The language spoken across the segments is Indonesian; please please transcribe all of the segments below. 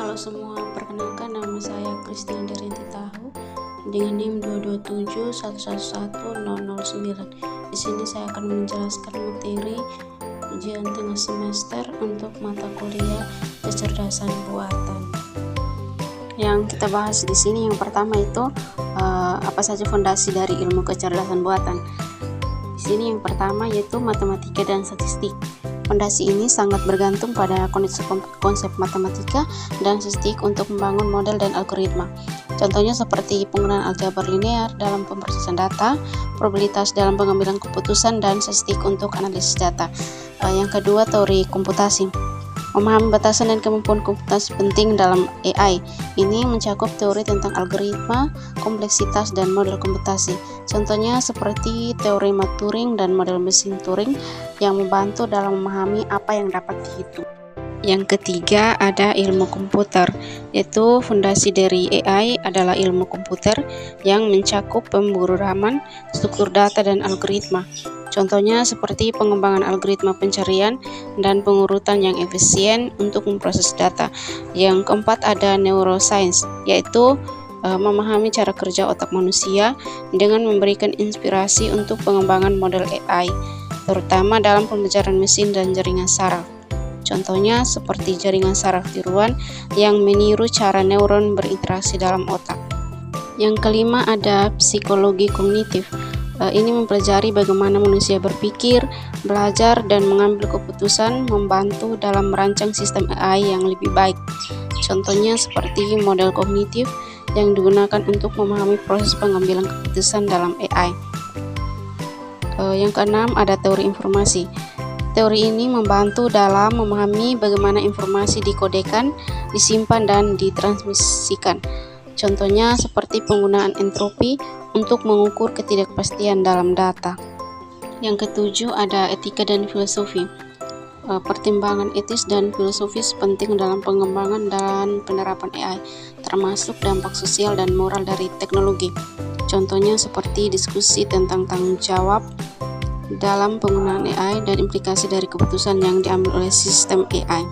Halo semua, perkenalkan nama saya Christian Derinti Tahu dengan NIM 227111009. Di sini saya akan menjelaskan materi ujian tengah semester untuk mata kuliah kecerdasan buatan. Yang kita bahas di sini yang pertama itu apa saja fondasi dari ilmu kecerdasan buatan. Di sini yang pertama yaitu matematika dan statistik. Fondasi ini sangat bergantung pada konsep matematika dan statistik untuk membangun model dan algoritma. Contohnya seperti penggunaan aljabar linear dalam pemrosesan data, probabilitas dalam pengambilan keputusan, dan statistik untuk analisis data. Yang kedua, teori komputasi. Memahami batasan dan kemampuan komputasi penting dalam AI. Ini mencakup teori tentang algoritma, kompleksitas, dan model komputasi. Contohnya seperti teorema Turing dan model mesin Turing yang membantu dalam memahami apa yang dapat dihitung. Yang ketiga ada ilmu komputer, yaitu fondasi dari AI adalah ilmu komputer yang mencakup pemrograman, struktur data, dan algoritma. Contohnya seperti pengembangan algoritma pencarian dan pengurutan yang efisien untuk memproses data. Yang keempat ada neuroscience, yaitu memahami cara kerja otak manusia dengan memberikan inspirasi untuk pengembangan model AI, terutama dalam pembelajaran mesin dan jaringan saraf. Contohnya seperti jaringan saraf tiruan yang meniru cara neuron berinteraksi dalam otak. Yang kelima ada psikologi kognitif. Ini mempelajari bagaimana manusia berpikir, belajar, dan mengambil keputusan, membantu dalam merancang sistem AI yang lebih baik. Contohnya seperti model kognitif yang digunakan untuk memahami proses pengambilan keputusan dalam AI. Yang keenam ada teori informasi. Teori ini membantu dalam memahami bagaimana informasi dikodekan, disimpan, dan ditransmisikan. Contohnya seperti penggunaan entropi untuk mengukur ketidakpastian dalam data. Yang ketujuh ada etika dan filosofi. Pertimbangan etis dan filosofis penting dalam pengembangan dan penerapan AI, termasuk dampak sosial dan moral dari teknologi. Contohnya seperti diskusi tentang tanggung jawab dalam penggunaan AI dan implikasi dari keputusan yang diambil oleh sistem AI.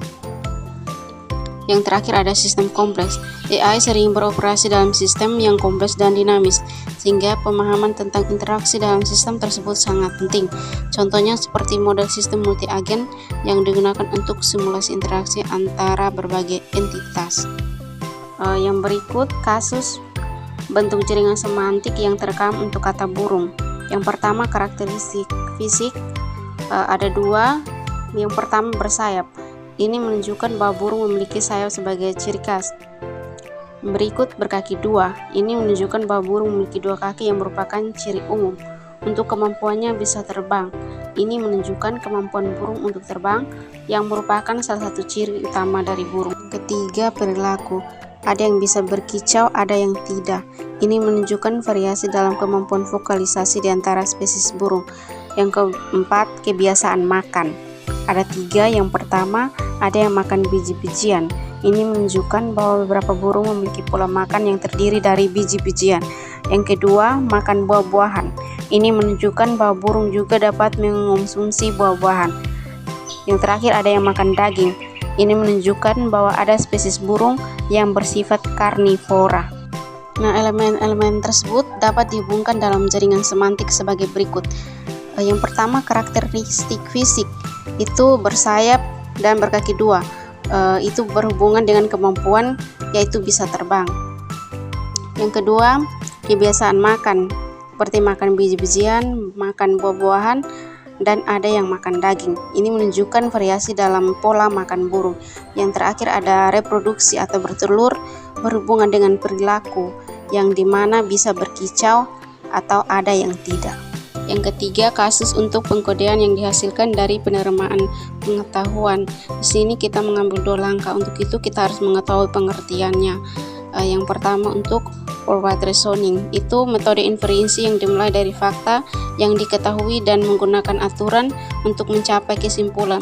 Yang terakhir ada sistem kompleks. AI sering beroperasi dalam sistem yang kompleks dan dinamis, sehingga pemahaman tentang interaksi dalam sistem tersebut sangat penting. Contohnya seperti model sistem multi-agen yang digunakan untuk simulasi interaksi antara berbagai entitas. Yang berikut kasus bentuk jaringan semantik yang terekam untuk kata burung. Yang pertama karakteristik fisik, ada dua. Yang pertama bersayap. Ini menunjukkan bahwa burung memiliki sayap sebagai ciri khas. Berikut berkaki dua. Ini menunjukkan bahwa burung memiliki dua kaki yang merupakan ciri umum. Untuk kemampuannya bisa terbang. Ini menunjukkan kemampuan burung untuk terbang yang merupakan salah satu ciri utama dari burung. Ketiga, perilaku. Ada yang bisa berkicau, ada yang tidak. Ini menunjukkan variasi dalam kemampuan vokalisasi di antara spesies burung. Yang keempat, kebiasaan makan. Ada tiga. Yang pertama, ada yang makan biji-bijian. Ini menunjukkan bahwa beberapa burung memiliki pola makan yang terdiri dari biji-bijian. Yang kedua, makan buah-buahan. Ini menunjukkan bahwa burung juga dapat mengonsumsi buah-buahan. Yang terakhir, ada yang makan daging. Ini menunjukkan bahwa ada spesies burung yang bersifat karnivora. Nah, elemen-elemen tersebut dapat dihubungkan dalam jaringan semantik sebagai berikut. Yang pertama, karakteristik fisik. Itu bersayap dan berkaki dua. Itu berhubungan dengan kemampuan, yaitu bisa terbang. Yang kedua, kebiasaan makan, seperti makan biji-bijian, makan buah-buahan, dan ada yang makan daging. Ini menunjukkan variasi dalam pola makan burung. Yang terakhir ada reproduksi atau bertelur, berhubungan dengan perilaku, yang dimana bisa berkicau atau ada yang tidak. Yang ketiga, kasus untuk pengkodean yang dihasilkan dari penerimaan pengetahuan. Di sini kita mengambil dua langkah. Untuk itu kita harus mengetahui pengertiannya. Yang pertama untuk forward reasoning. Itu metode inferensi yang dimulai dari fakta yang diketahui dan menggunakan aturan untuk mencapai kesimpulan.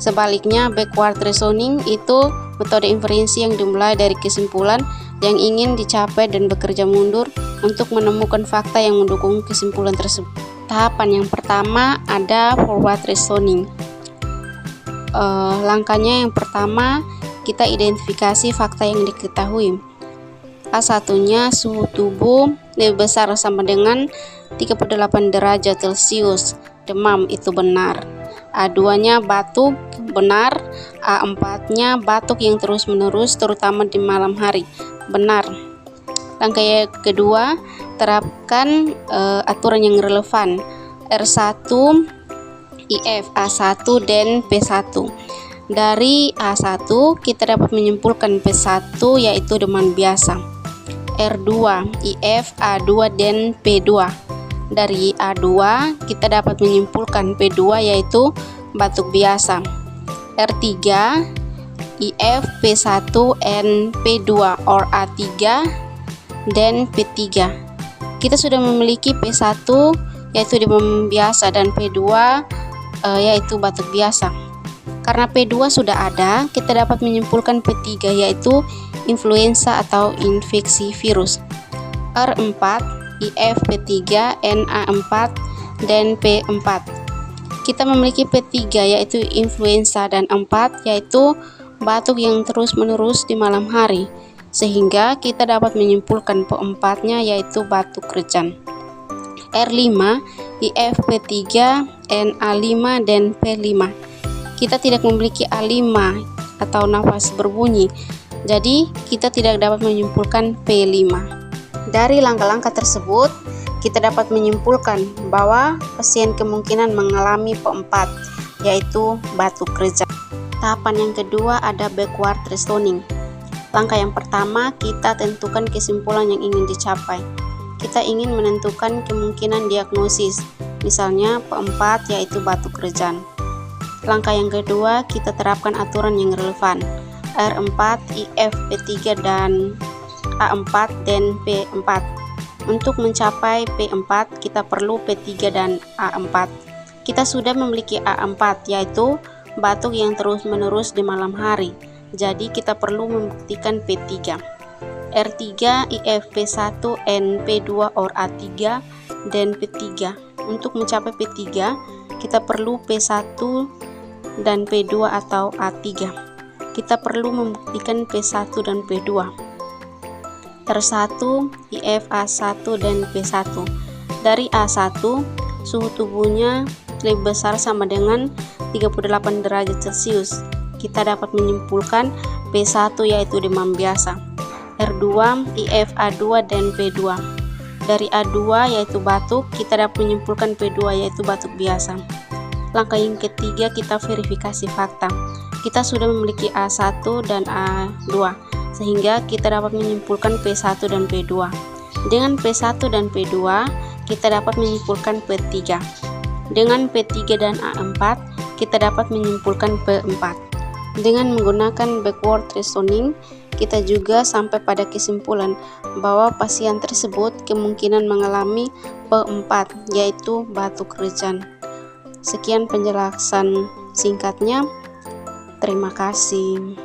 Sebaliknya, backward reasoning itu metode inferensi yang dimulai dari kesimpulan yang ingin dicapai dan bekerja mundur untuk menemukan fakta yang mendukung kesimpulan tersebut. Tahapan yang pertama ada forward reasoning. Langkahnya yang pertama kita identifikasi fakta yang diketahui. A1-nya suhu tubuh lebih besar sama dengan 38 derajat Celcius, demam, itu benar. A2-nya batuk, benar. A4-nya batuk yang terus-menerus terutama di malam hari, benar. Langkah yang kedua, terapkan aturan yang relevan R1, IF, A1, dan P1. Dari A1 kita dapat menyimpulkan P1 yaitu demam biasa. R2, IF, A2, dan P2. Dari A2 kita dapat menyimpulkan P2 yaitu batuk biasa. R3, IF, P1, and P2 or A3 dan P3. Kita sudah memiliki P1 yaitu demam biasa dan P2 yaitu batuk biasa. Karena P2 sudah ada, kita dapat menyimpulkan P3 yaitu influenza atau infeksi virus. R4, IF, P3, NA4, dan P4. Kita memiliki P3 yaitu influenza dan 4 yaitu batuk yang terus-menerus di malam hari, sehingga kita dapat menyimpulkan P4-nya yaitu batuk rejan. R5, IF, P3, NA5, dan P5. Kita tidak memiliki A5 atau nafas berbunyi, jadi kita tidak dapat menyimpulkan P5. Dari langkah-langkah tersebut, kita dapat menyimpulkan bahwa pasien kemungkinan mengalami P4, yaitu batuk rejan. Tahapan yang kedua ada backward reasoning. Langkah yang pertama, kita tentukan kesimpulan yang ingin dicapai. Kita ingin menentukan kemungkinan diagnosis, misalnya P4 yaitu batuk rejan. Langkah yang kedua, kita terapkan aturan yang relevan R4, IF, P3, dan A4 dan P4. Untuk mencapai P4, kita perlu P3 dan A4. Kita sudah memiliki A4 yaitu batuk yang terus-menerus di malam hari. Jadi kita perlu membuktikan P3. R3, IF, P1, and P2 or A3 dan P3. Untuk mencapai P3, kita perlu P1 dan P2 atau A3. Kita perlu membuktikan P1 dan P2. R1, IF, A1, dan P1. Dari A1, suhu tubuhnya lebih besar sama dengan 38 derajat Celcius. Kita dapat menyimpulkan P1 yaitu demam biasa. R2, IF, A2, dan P2. Dari A2 yaitu batuk, kita dapat menyimpulkan P2 yaitu batuk biasa. Langkah yang ketiga, kita verifikasi fakta. Kita sudah memiliki A1 dan A2, sehingga kita dapat menyimpulkan P1 dan P2. Dengan P1 dan P2, kita dapat menyimpulkan P3. Dengan P3 dan A4, kita dapat menyimpulkan P4. Dengan menggunakan backward reasoning, kita juga sampai pada kesimpulan bahwa pasien tersebut kemungkinan mengalami P4, yaitu batuk rejan. Sekian penjelasan singkatnya. Terima kasih.